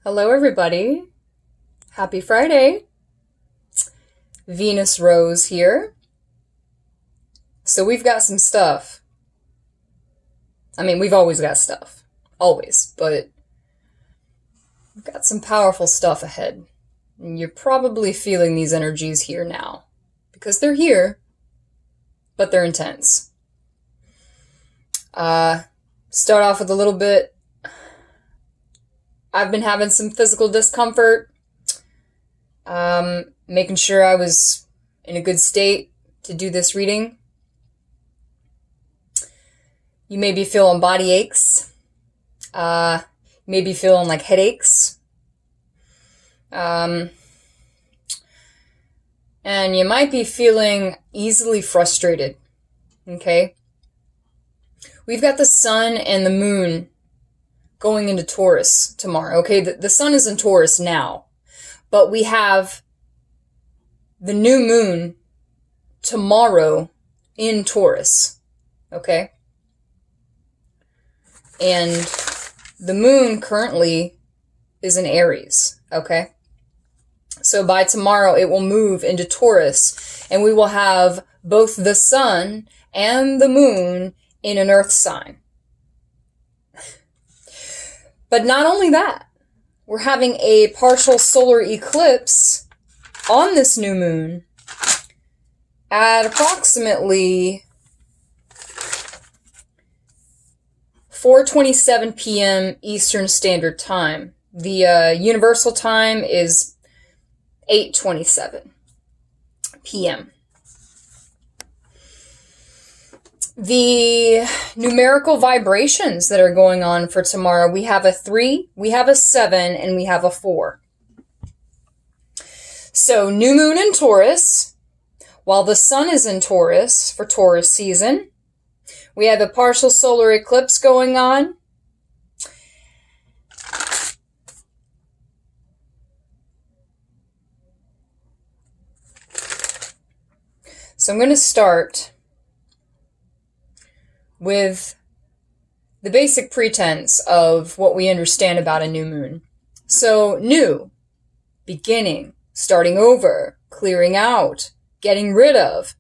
Hello, everybody. Happy Friday. Venus Rose here. So we've got some stuff. I mean, we've always got stuff. Always. But we've got some powerful stuff ahead. And you're probably feeling these energies here now. Because they're here, but they're intense. Start off with a little bit. I've been having some physical discomfort. Making sure I was in a good state to do this reading. You may be feeling body aches. You may be feeling like headaches. And you might be feeling easily frustrated. Okay? We've got the sun and the moon going into Taurus tomorrow. Okay, the sun is in Taurus now, but we have the new moon tomorrow in Taurus. Okay? And the moon currently is in Aries. Okay? So by tomorrow it will move into Taurus, and we will have both the sun and the moon in an earth sign. But not only that, we're having a partial solar eclipse on this new moon at approximately 4:27 p.m. Eastern Standard Time. The universal time is 8:27 p.m. The numerical vibrations that are going on for tomorrow, we have a 3, we have a 7, and we have a 4. So new moon in Taurus, while the sun is in Taurus for Taurus season. We have a partial solar eclipse going on. So I'm going to start with the basic pretense of what we understand about a new moon. So new, beginning, starting over, clearing out, getting rid of,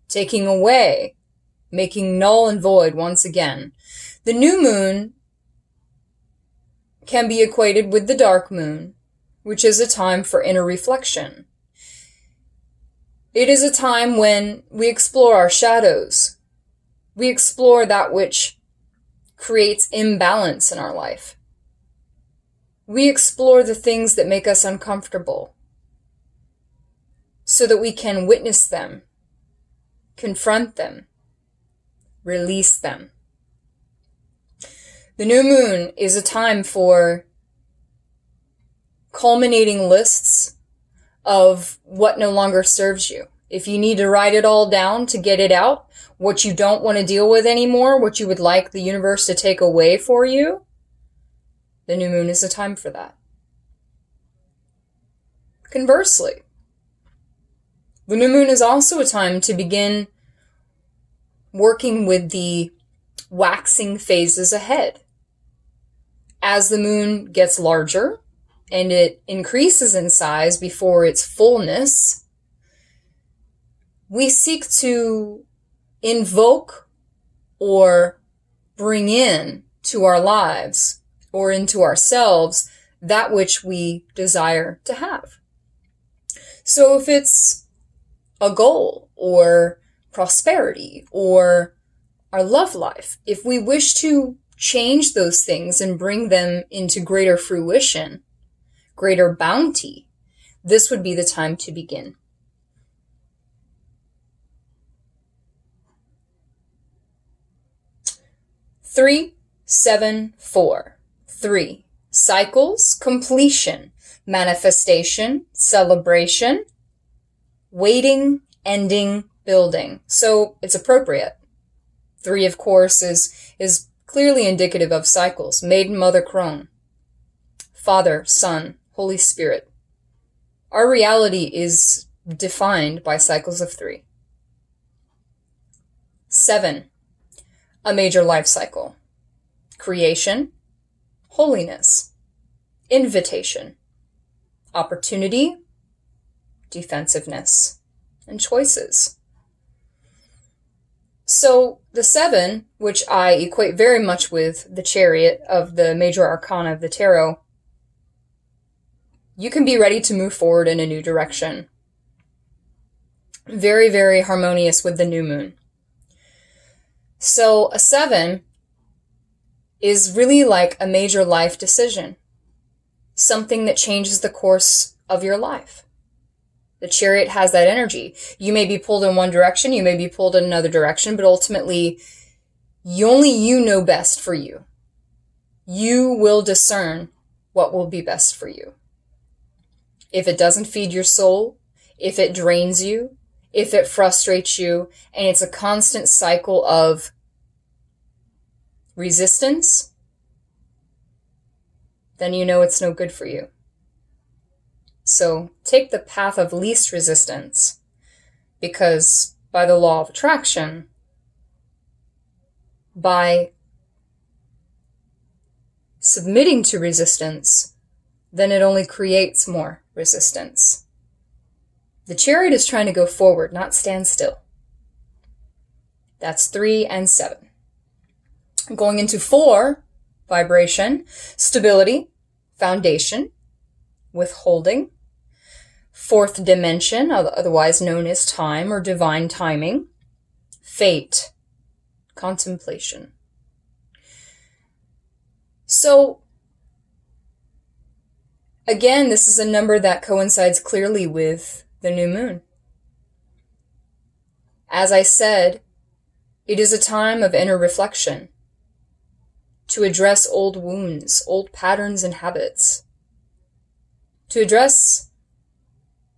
taking away, making null and void once again. The new moon can be equated with the dark moon, which is a time for inner reflection. It is a time when we explore our shadows. We explore that which creates imbalance in our life. We explore the things that make us uncomfortable so that we can witness them, confront them, release them. The new moon is a time for culminating lists of what no longer serves you. If you need to write it all down to get it out, what you don't want to deal with anymore, what you would like the universe to take away for you, the new moon is a time for that. Conversely, the new moon is also a time to begin working with the waxing phases ahead. As the moon gets larger and it increases in size before its fullness, we seek to invoke or bring in to our lives or into ourselves that which we desire to have. So if it's a goal or prosperity or our love life, if we wish to change those things and bring them into greater fruition, greater bounty, this would be the time to begin. Three, 7, 4. 3. Cycles, completion, manifestation, celebration, waiting, ending, building. So it's appropriate. 3, of course, is clearly indicative of cycles. Maiden, Mother, Crone. Father, Son, Holy Spirit. Our reality is defined by cycles of 3. 7. A major life cycle. Creation, holiness, invitation, opportunity, defensiveness, and choices. So the 7, which I equate very much with the Chariot of the major arcana of the tarot, you can be ready to move forward in a new direction. Very, very harmonious with the new moon. So a 7 is really like a major life decision. Something that changes the course of your life. The Chariot has that energy. You may be pulled in one direction, you may be pulled in another direction, but ultimately, only you know best for you. You will discern what will be best for you. If it doesn't feed your soul, if it drains you, if it frustrates you, and it's a constant cycle of resistance, then you know it's no good for you. So take the path of least resistance, because by the law of attraction, by submitting to resistance, then it only creates more resistance. The Chariot is trying to go forward, not stand still. That's 3 and 7. Going into 4, vibration, stability, foundation, withholding, 4th dimension, otherwise known as time or divine timing, fate, contemplation. So, again, this is a number that coincides clearly with the new moon. As I said, it is a time of inner reflection to address old wounds, old patterns and habits, to address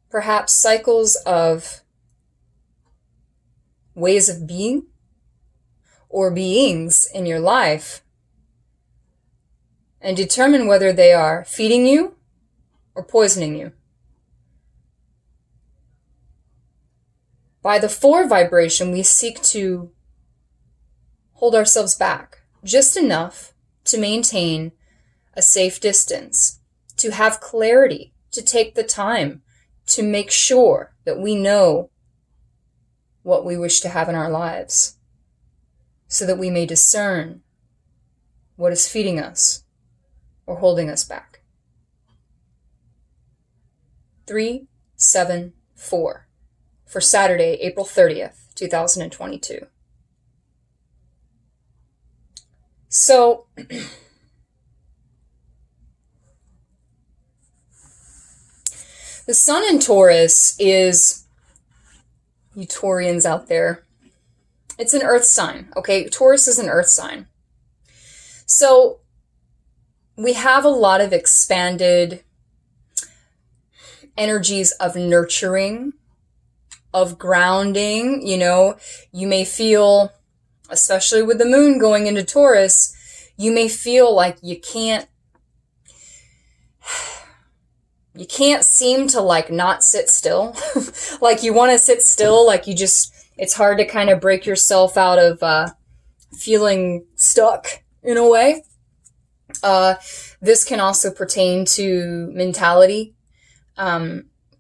perhaps cycles of ways of being or beings in your life, and determine whether they are feeding you or poisoning you. By the 4 vibration, we seek to hold ourselves back just enough to maintain a safe distance, to have clarity, to take the time to make sure that we know what we wish to have in our lives, so that we may discern what is feeding us or holding us back. 3, 7, 4 for Saturday, April 30th, 2022. So, the sun in Taurus is, you Taurians out there, it's an earth sign, okay? Taurus is an earth sign. So, we have a lot of expanded energies of nurturing, of grounding. You know, you may feel, especially with the moon going into Taurus, you may feel like you can't seem to like not sit still. Like you want to sit still, like you just, it's hard to kind of break yourself out of feeling stuck in a way. This can also pertain to mentality,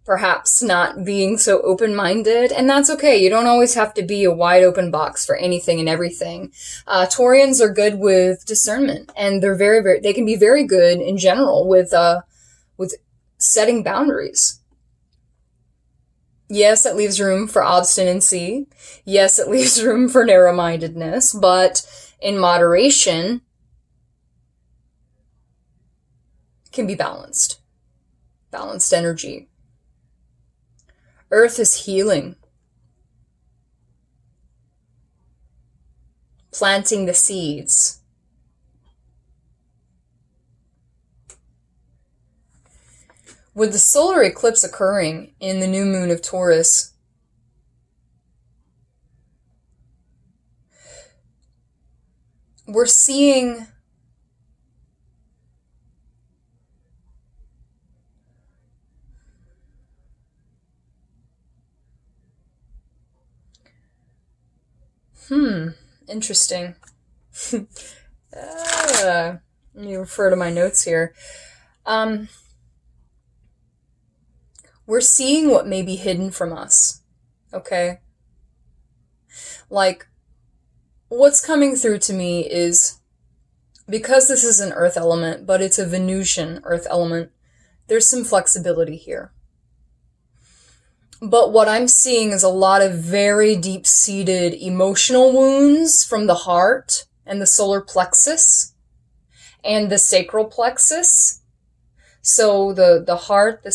perhaps not being so open-minded, and that's okay. You don't always have to be a wide open box for anything and everything. Taurians are good with discernment, and they're they can be very good in general with setting boundaries. Yes, it leaves room for obstinacy. Yes, it leaves room for narrow-mindedness, but in moderation, can be balanced. Balanced energy. Earth is healing. Planting the seeds. With the solar eclipse occurring in the new moon of Taurus, we're seeing interesting. Let me refer to my notes here. We're seeing what may be hidden from us, okay? Like, what's coming through to me is, because this is an earth element, but it's a Venusian earth element, there's some flexibility here. But what I'm seeing is a lot of very deep-seated emotional wounds from the heart and the solar plexus and the sacral plexus. So the heart, the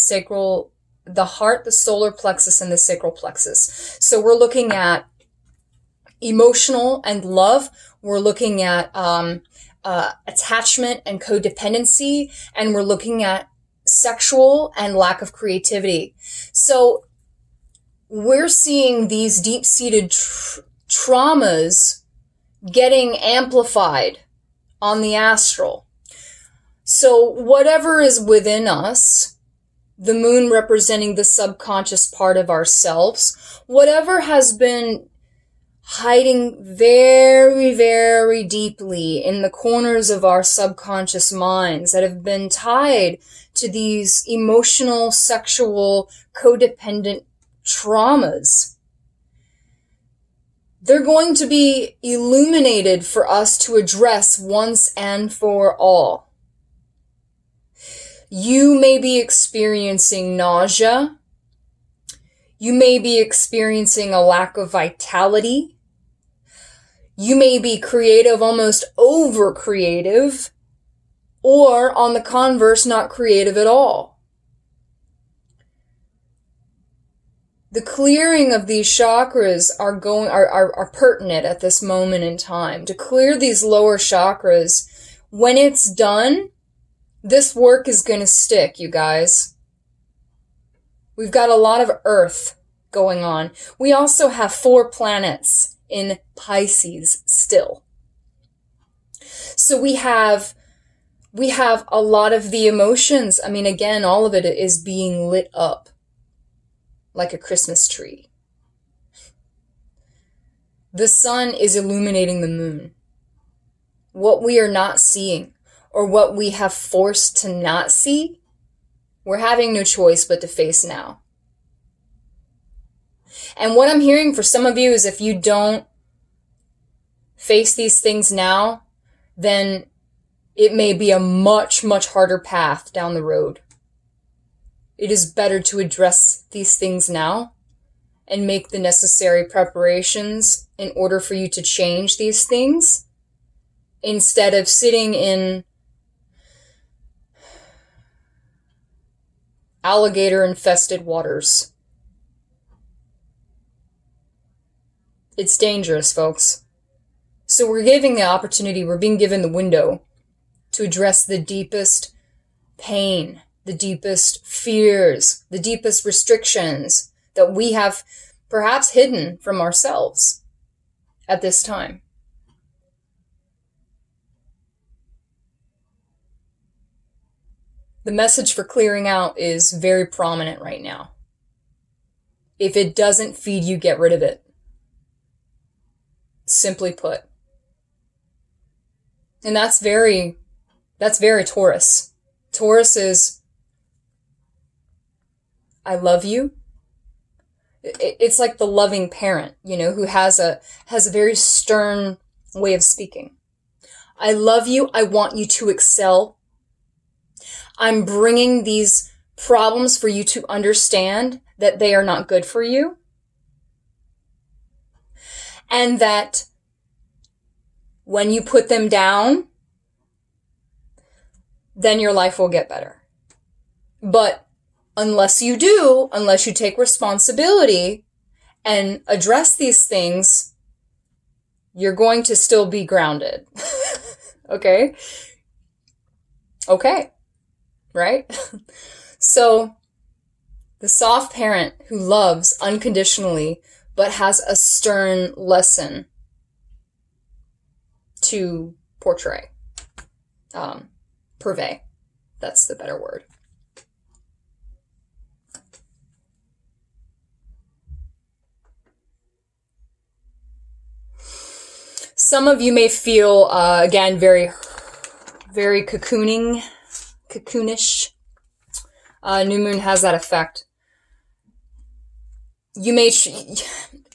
solar plexus, and the sacral plexus. So we're looking at emotional and love. We're looking at attachment and codependency, and we're looking at sexual and lack of creativity. So we're seeing these deep-seated traumas getting amplified on the astral. So whatever is within us, the moon representing the subconscious part of ourselves, whatever has been hiding very, very deeply in the corners of our subconscious minds that have been tied to these emotional, sexual, codependent traumas, they're going to be illuminated for us to address once and for all. You may be experiencing nausea. You may be experiencing a lack of vitality. You may be creative, almost over creative, or on the converse, not creative at all. The clearing of these chakras are pertinent at this moment in time. To clear these lower chakras, when it's done, this work is going to stick, you guys. We've got a lot of earth going on. We also have 4 planets in Pisces still. So we have a lot of the emotions. I mean, again, all of it is being lit up like a Christmas tree. The sun is illuminating the moon. What we are not seeing, or what we have forced to not see, we're having no choice but to face now. And what I'm hearing for some of you is, if you don't face these things now, then it may be a much, much harder path down the road. It is better to address these things now and make the necessary preparations in order for you to change these things, instead of sitting in alligator-infested waters. It's dangerous, folks. So we're being given the window to address the deepest pain, the deepest fears, the deepest restrictions that we have perhaps hidden from ourselves at this time. The message for clearing out is very prominent right now. If it doesn't feed you, get rid of it. Simply put. And that's very Taurus. Taurus is, I love you. It's like the loving parent, who has a very stern way of speaking. I love you. I want you to excel. I'm bringing these problems for you to understand that they are not good for you. And that when you put them down, then your life will get better. But unless you take responsibility and address these things, you're going to still be grounded. Okay? Okay. Right? So, the soft parent who loves unconditionally but has a stern lesson to portray. Purvey. That's the better word. Some of you may feel, again, very, very cocooning cocoonish. New moon has that effect. You may,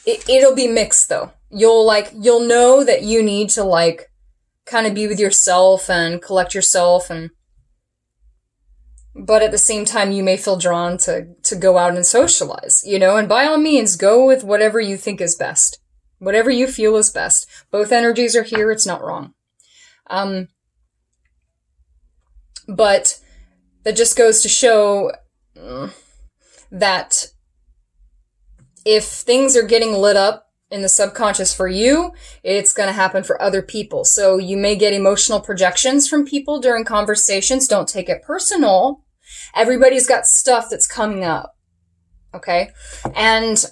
it'll be mixed though. You'll know that you need to like kind of be with yourself and collect yourself, but at the same time you may feel drawn to go out and socialize, and by all means go with whatever you think is best. Whatever you feel is best. Both energies are here, it's not wrong. But that just goes to show that if things are getting lit up in the subconscious for you, it's going to happen for other people. So you may get emotional projections from people during conversations. Don't take it personal. Everybody's got stuff that's coming up. Okay? And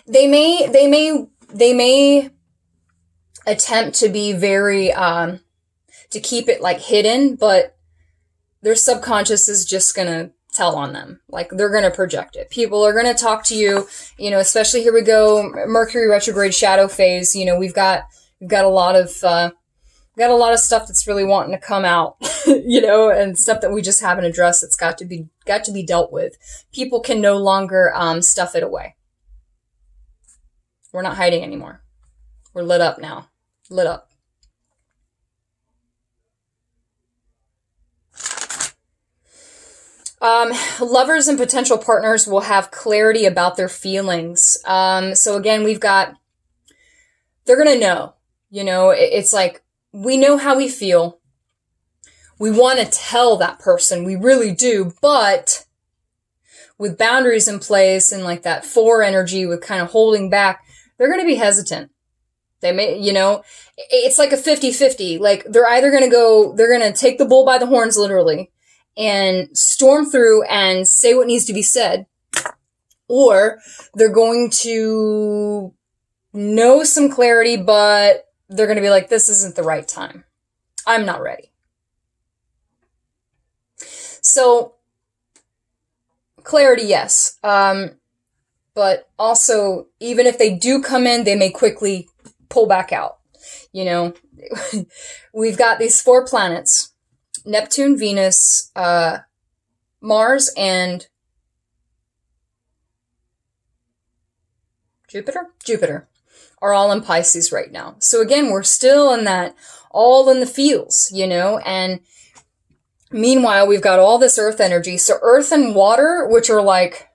they may attempt to be very, to keep it like hidden, but their subconscious is just going to tell on them. Like they're going to project it. People are going to talk to you, especially here we go, Mercury retrograde shadow phase. We've got a lot of stuff that's really wanting to come out, and stuff that we just haven't addressed. It's got to be dealt with. People can no longer, stuff it away. We're not hiding anymore. We're lit up now. Lit up. Lovers and potential partners will have clarity about their feelings. So again, they're going to know, it's like, we know how we feel. We want to tell that person. We really do. But with boundaries in place and like that 4 energy with kind of holding back, they're going to be hesitant. They may, it's like a 50-50. Like they're going to take the bull by the horns, literally, and storm through and say what needs to be said, or they're going to know some clarity, but they're going to be like, this isn't the right time. I'm not ready. So clarity, yes. But also, even if they do come in, they may quickly pull back out. We've got these 4 planets, Neptune, Venus, Mars, and Jupiter are all in Pisces right now. So again, we're still in that, all in the feels, and meanwhile, we've got all this earth energy. So earth and water, which are like,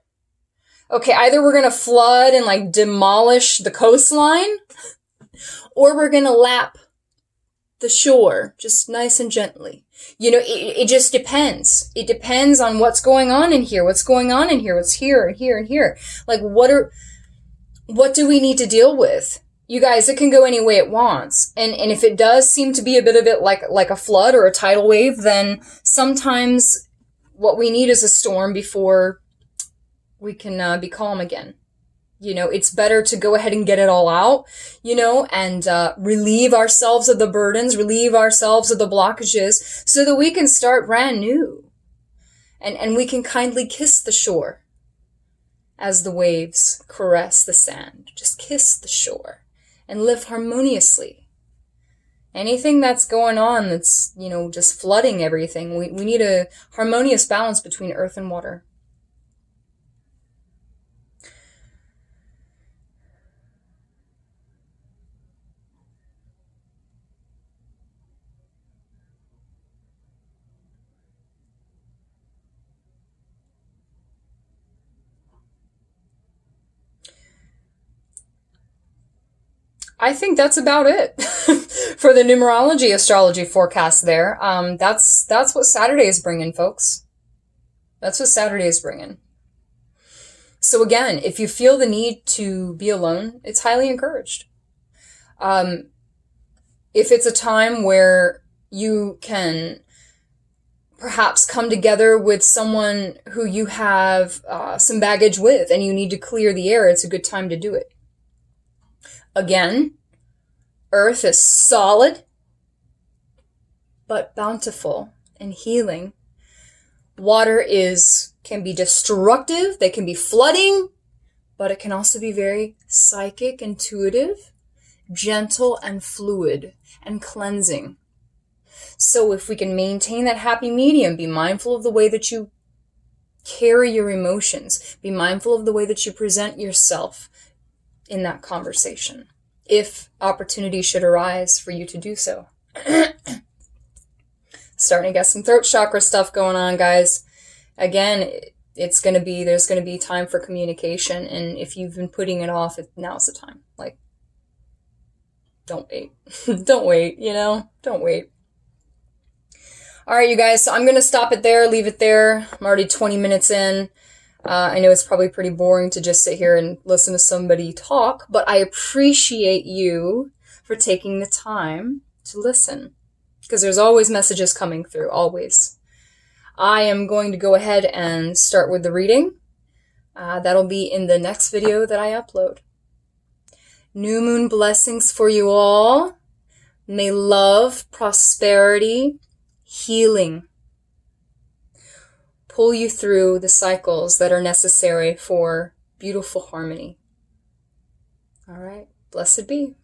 okay, either we're going to flood and like demolish the coastline, or we're going to lap the shore just nice and gently. It just depends. It depends on what's going on in here, what's here and here and here. Like, what do we need to deal with? You guys, it can go any way it wants. And if it does seem to be a bit of it like a flood or a tidal wave, then sometimes what we need is a storm before we can be calm again. It's better to go ahead and get it all out, and relieve ourselves of the burdens, relieve ourselves of the blockages so that we can start brand new. And we can kindly kiss the shore as the waves caress the sand. Just kiss the shore and live harmoniously. Anything that's going on that's, just flooding everything, we need a harmonious balance between earth and water. I think that's about it for the numerology astrology forecast there. That's what Saturday is bringing, folks. That's what Saturday is bringing. So again, if you feel the need to be alone, it's highly encouraged. If it's a time where you can perhaps come together with someone who you have some baggage with and you need to clear the air, it's a good time to do it. Again, earth is solid, but bountiful and healing. Water can be destructive, they can be flooding, but it can also be very psychic, intuitive, gentle, and fluid, and cleansing. So if we can maintain that happy medium, be mindful of the way that you carry your emotions, be mindful of the way that you present yourself in that conversation, if opportunity should arise for you to do so. Starting to get some throat chakra stuff going on, guys. Again, there's going to be time for communication, and if you've been putting it off, now's the time. Like, don't wait. Don't wait, don't wait. All right, you guys, so I'm going to stop it there, leave it there. I'm already 20 minutes in. I know it's probably pretty boring to just sit here and listen to somebody talk, but I appreciate you for taking the time to listen, because there's always messages coming through, always. I am going to go ahead and start with the reading. That'll be in the next video that I upload. New moon blessings for you all. May love, prosperity, healing pull you through the cycles that are necessary for beautiful harmony. All right, blessed be.